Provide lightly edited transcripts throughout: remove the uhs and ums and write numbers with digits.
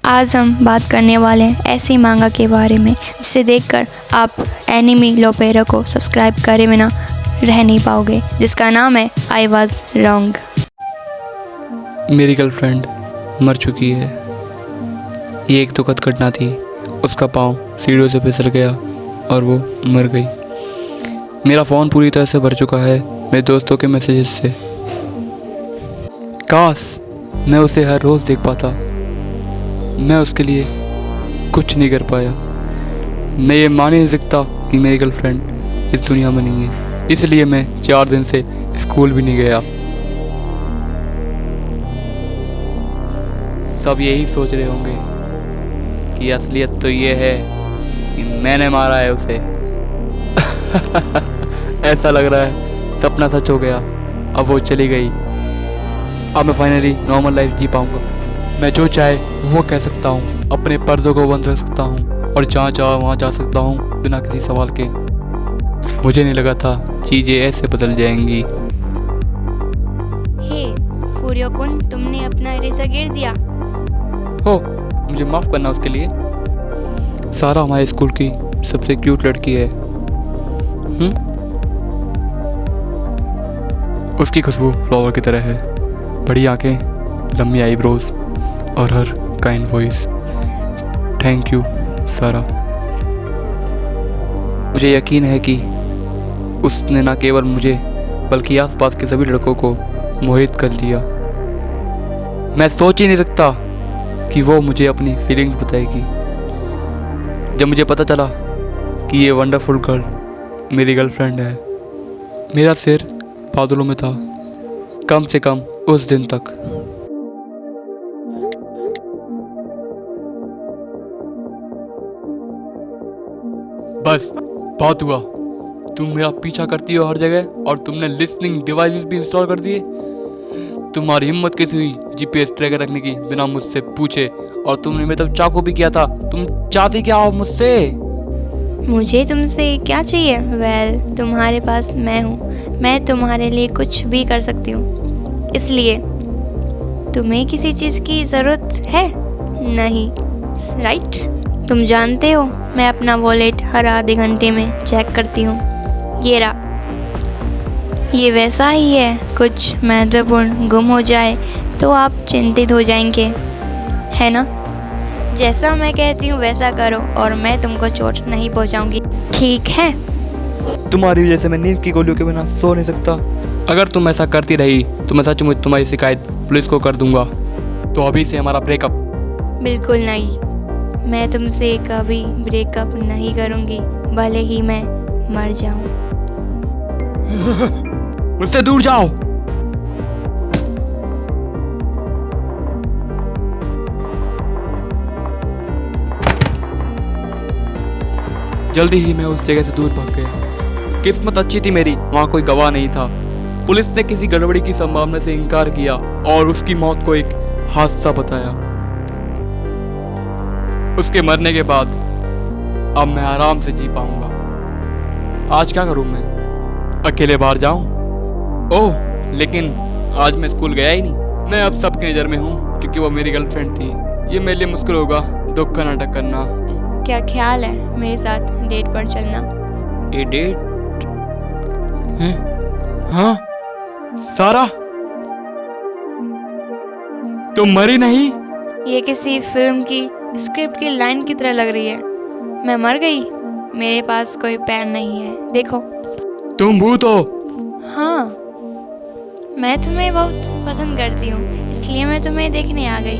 आज हम बात करने वाले हैं ऐसी मांगा के बारे में जिसे देखकर आप एनिमी लोपेरा को सब्सक्राइब करे बिना रह नहीं पाओगे, जिसका नाम है आई वॉज रॉन्ग। मेरी गर्लफ्रेंड मर चुकी है। ये एक दुखद घटना थी। उसका पाँव सीढ़ियों से फिसल गया और वो मर गई। मेरा फ़ोन पूरी तरह से भर चुका है मेरे दोस्तों के मैसेजेस से। काश मैं उसे हर रोज़ देख पाता। मैं उसके लिए कुछ नहीं कर पाया। मैं ये मान ही नहीं सकता कि मेरी गर्लफ्रेंड इस दुनिया में नहीं है। इसलिए मैं 4 दिन से स्कूल भी नहीं गया। सब यही सोच रहे होंगे कि असलियत तो ये है कि मैंने मारा है उसे। ऐसा लग रहा है सपना सच हो गया। अब वो चली गई। अब मैं फाइनली नॉर्मल लाइफ जी पाऊंगा। मैं जो चाहे वो कह सकता हूँ, अपने पर्दों को बंद रख सकता हूँ और जहाँ चाहे वहाँ जा सकता हूँ बिना किसी सवाल के। मुझे नहीं लगा था चीज़ें ऐसे बदल जाएंगी। हे फूरियो-कुन, तुमने अपना इरेजर गिर दिया। हो, मुझे माफ़ करना उसके लिए। सारा हमारे स्कूल की सबसे क्यूट लड़की है। उसकी खुशबू फ्लावर की तरह है। बड़ी आंखें, लंबी आईब्रोज और हर काइंड वॉइस। थैंक यू सारा। मुझे यकीन है कि उसने न केवल मुझे बल्कि आसपास के सभी लड़कों को मोहित कर दिया। मैं सोच ही नहीं सकता कि वो मुझे अपनी फीलिंग्स बताएगी। जब मुझे पता चला कि ये वंडरफुल गर्ल मेरी गर्लफ्रेंड है, मेरा सिर बादलों में था, कम से कम उस दिन तक। बस बहुत हुआ। तुम मेरा पीछा करती हो हर जगह और तुमने लिसनिंग डिवाइसेस भी इंस्टॉल कर दिए। तुम्हारी हिम्मत कैसी हुई जीपीएस ट्रैकर रखने की बिना मुझसे पूछे? और तुमने मेरे तरफ चाकू भी किया था। तुम चाहती क्या हो मुझसे? मुझे तुमसे क्या चाहिए? वेल, तुम्हारे पास मैं हूँ। मैं तुम्हारे लिए कुछ भी कर सकती हूँ। इसलिए तुम्हें किसी चीज़ की ज़रूरत है नहीं, राइट? तुम जानते हो मैं अपना वॉलेट हर आधे घंटे में चेक करती हूँ। ये रहा। ये वैसा ही है, कुछ महत्वपूर्ण गुम हो जाए तो आप चिंतित हो जाएंगे, है ना? जैसा मैं कहती हूँ वैसा करो और मैं तुमको चोट नहीं पहुँचाऊंगी, ठीक है? तुम्हारी वजह से मैं नींद की गोलियों के बिना सो नहीं सकता। अगर तुम ऐसा करती रही तो मैं सचमुच तुम्हारी शिकायत पुलिस को कर दूंगा। तो अभी से हमारा ब्रेकअप। बिल्कुल नहीं, मैं तुमसे कभी ब्रेकअप नहीं करूंगी, भले ही मैं मर जाऊं। मुझसे दूर जाओ। जल्दी ही मैं उस जगह से दूर भाग गया। किस्मत अच्छी थी मेरी, वहाँ कोई गवाह नहीं था। पुलिस ने किसी गड़बड़ी की संभावना से इनकार किया और उसकी मौत को एक हादसा बताया। उसके मरने के बाद अब मैं आराम से जी पाऊंगा। आज क्या करूं मैं? अकेले बाहर जाऊं? ओह, लेकिन आज मैं स्कूल गया ही नहीं। मैं अब सबकी नज़र में हूं क्योंकि वो मेरी गर्लफ्रेंड थी। ये मेरे लिए मुश्किल होगा दुख का नाटक करना। क्या ख्याल है मेरे साथ डेट पर चलना? ये डेट है? हाँ सारा, तुम मरी नहीं? ये किसी फिल्म की स्क्रिप्ट की लाइन की तरह लग रही है। मैं मर गई? मेरे पास कोई पैर नहीं है, देखो। तुम भूत हो? हाँ, मैं तुम्हें बहुत पसंद करती हूँ, इसलिए मैं तुम्हें देखने आ गई।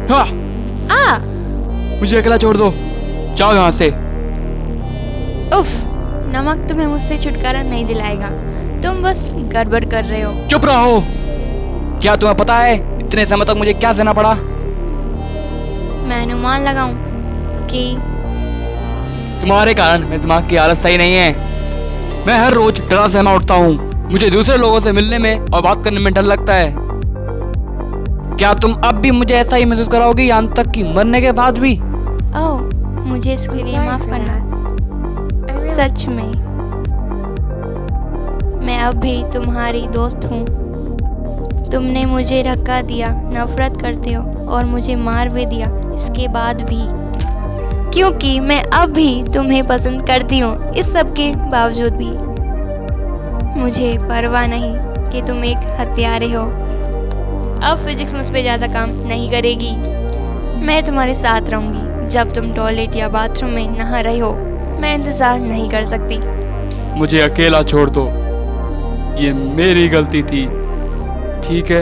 हाँ, आ, मुझे अकेला छोड़ दो। जाओ यहाँ से। उफ, नमक तुम्हें मुझसे छुटकारा नहीं दिलाएगा। तुम बस गड़बड़ कर रहे हो। चुप रहो। क्या तुम्हें पता है इतने समय तक मुझे क्या सहना पड़ा? मैं अनुमान लगाऊं कि तुम्हारे कारण मेरे दिमाग की हालत सही नहीं है। मैं हर रोज डरा सहमा उठता हूँ। मुझे दूसरे लोगों से मिलने में और बात करने में डर लगता है। क्या तुम अब भी मुझे ऐसा ही महसूस कराओगी यहाँ तक कि मरने के बाद भी? ओह, मुझे इसके लिए माफ करना। सच में मैं अब भी तुम्हारी दोस्त हूँ। तुमने मुझे धक्का दिया, नफरत करते हो और मुझे मार भी दिया, इसके बाद भी, क्योंकि मैं अब भी तुम्हें पसंद करती हूँ। इस सब के बावजूद भी मुझे परवाह नहीं कि तुम एक हत्यारे हो। अब फिजिक्स मुझ पे ज़्यादा काम नहीं करेगी। मैं तुम्हारे साथ रहूंगी जब तुम टॉयलेट या बाथरूम में नहा रहे हो। मैं इंतज़ार नहीं कर सकती। मुझे अकेला छोड़ दो, ये मेरी गलती थी, ठीक है?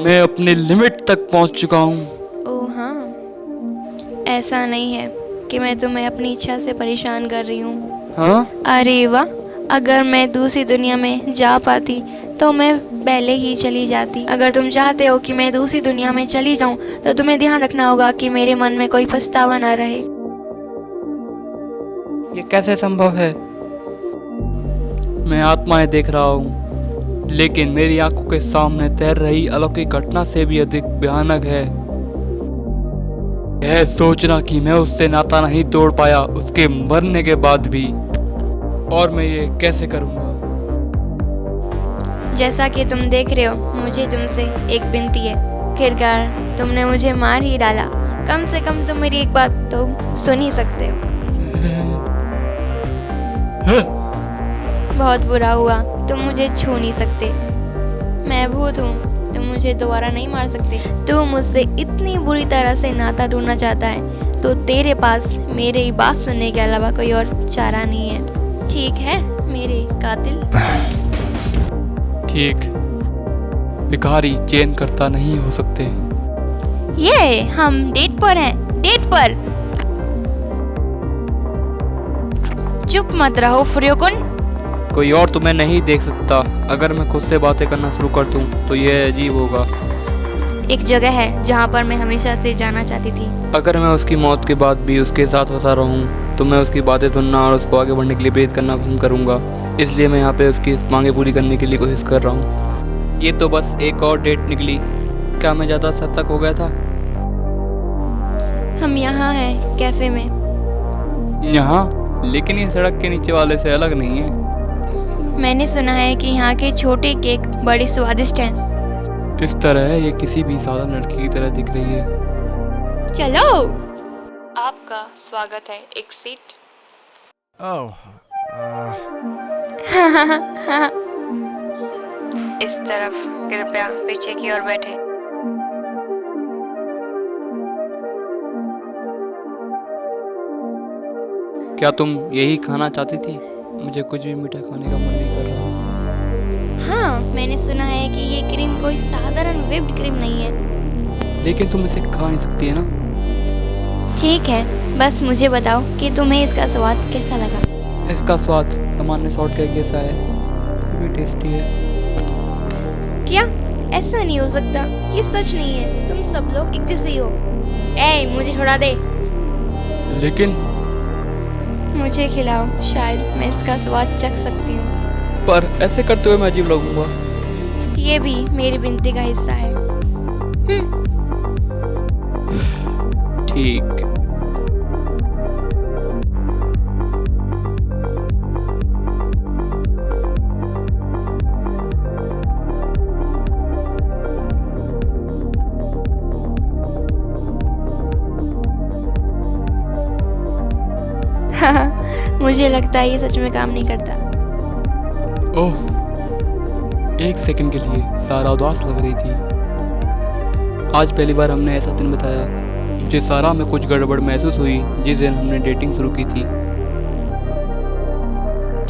मैं अपनी लिमिट तक पहुंच चुका हूँ। ओह हाँ, ऐसा नहीं है कि मैं तुम्हें अपनी इच्छा से परेशान कर रही हूँ। हाँ? अरे वाह, अगर मैं दूसरी दुनिया में जा पाती तो मैं पहले ही चली जाती। अगर तुम चाहते हो कि मैं दूसरी दुनिया में चली जाऊं तो तुम्हें ध्यान रखना होगा कि मेरे मन में कोई पछतावा न रहे। ये कैसे संभव है? मैं आत्माएं देख रहा हूँ, लेकिन मेरी आंखों के सामने तैर रही अलौकिक घटना से भी अधिक भयानक है यह सोचना कि मैं उससे नाता नहीं तोड़ पाया उसके मरने के बाद भी। और मैं ये कैसे करूँगा? जैसा कि तुम देख रहे हो, मुझे तुमसे एक विनती है। आखिरकार तुमने मुझे मार ही डाला, कम से कम तुम मेरी एक बात तो सुन ही सकते हो। बहुत बुरा हुआ, तुम मुझे छू नहीं सकते। मैं भूत हूँ, तुम मुझे दोबारा नहीं मार सकते। तू मुझसे इतनी बुरी तरह से नाता ढूंढना चाहता है तो तेरे पास मेरी बात सुनने के अलावा कोई और चारा नहीं है, ठीक है मेरे कातिल? ठीक, भिखारी चैन करता नहीं हो सकते। ये हम डेट पर हैं, डेट पर। चुप मत रहो फ्रियोकुन। कोई और तुम्हें नहीं देख सकता। अगर मैं खुद से बातें करना शुरू कर दूं तो यह अजीब होगा। एक जगह है जहाँ पर मैं हमेशा से जाना चाहती थी। अगर मैं उसकी मौत के बाद भी उसके साथ फंसा रहूं तो मैं उसकी बातें सुनना और उसको आगे बढ़ने के लिए प्रेरित करना पसंद करूंगा। इसलिए मैं यहाँ पे उसकी मांगे पूरी करने के लिए कोशिश कर रहा हूँ। ये तो बस एक और डेट निकली। क्या मैं ज़्यादा सतर्क हो गया था? हम यहाँ हैं कैफे में। यहाँ? लेकिन ये सड़क के नीचे वाले से अलग नहीं है। मैंने सुना है कि यहाँ के छोटे केक बड़े स्वादिष्ट हैं। इस तरह ये किसी भी साधारण लड़की की तरह दिख रही है। चलो, आपका स्वागत है, एक सीट। इस तरफ कृपया पीछे की ओर बैठे। क्या तुम यही खाना चाहती थी? मुझे कुछ भी मीठा खाने का मन नहीं कर रहा। हाँ, मैंने सुना है कि ये क्रीम कोई साधारण व्हिप्ड क्रीम नहीं है। लेकिन तुम इसे खा नहीं सकती है ना? ठीक है, बस मुझे बताओ कि तुम्हें इसका स्वाद कैसा लगा? इसका स्वाद सामान्य सॉल्ट केक जैसा है, फिर भी टेस्टी है। क्या? ऐसा नहीं हो सकता, ये सच नहीं है। तुम सब लोग एक जैसे ही हो। ए, मुझे थोड़ा दे। लेकिन मुझे खिलाओ, शायद मैं इसका स्वाद चख सकती हूँ। पर ऐसे करते हुए मैं अजीब लगूंगा। ये भी मेरी विनती का हिस्सा है। ठीक। मुझे लगता है ये सच में काम नहीं करता। ओह, एक सेकंड के लिए सारा उदास लग रही थी। आज पहली बार हमने ऐसा दिन बिताया। मुझे सारा में कुछ गड़बड़ महसूस हुई जिस दिन हमने डेटिंग शुरू की थी।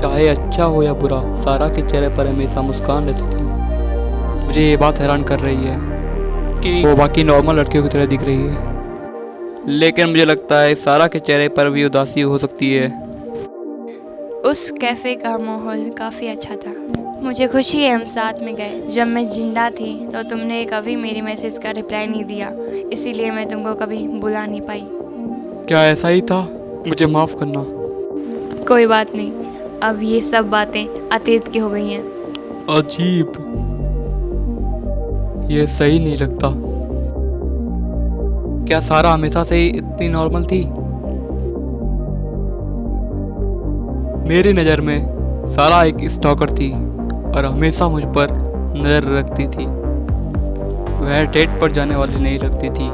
चाहे अच्छा हो या बुरा, सारा के चेहरे पर हमेशा मुस्कान रहती थी। मुझे ये बात हैरान कर रही है कि वो बाकी नॉर्मल लड़कियों की तरह दिख रही है, लेकिन मुझे लगता है सारा के चेहरे पर भी उदासी हो सकती है। उस कैफ़े का माहौल काफ़ी अच्छा था। मुझे खुशी है हम साथ में गए। जब मैं जिंदा थी तो तुमने कभी मेरी मैसेज का रिप्लाई नहीं दिया, इसीलिए मैं तुमको कभी बुला नहीं पाई। क्या ऐसा ही था? मुझे माफ़ करना। कोई बात नहीं, अब ये सब बातें अतीत की हो गई हैं। अजीब, ये सही नहीं लगता। क्या सारा हमेशा से ही इतनी नॉर्मल थी? मेरी नज़र में सारा एक स्टॉकर थी और हमेशा मुझ पर नज़र रखती थी। वह डेट पर जाने वाली नहीं लगती थी,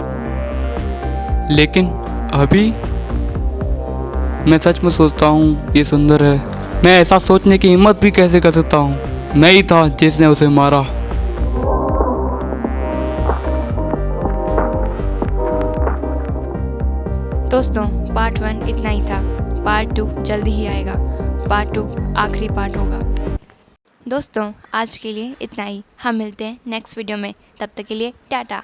लेकिन अभी मैं सच में सोचता हूँ ये सुंदर है। मैं ऐसा सोचने की हिम्मत भी कैसे कर सकता हूँ? मैं ही था जिसने उसे मारा। दोस्तों, पार्ट 1 इतना ही था। पार्ट 2 जल्दी ही आएगा। पार्ट 2 आखिरी पार्ट होगा। दोस्तों, आज के लिए इतना ही। हम मिलते हैं नेक्स्ट वीडियो में। तब तक के लिए टाटा।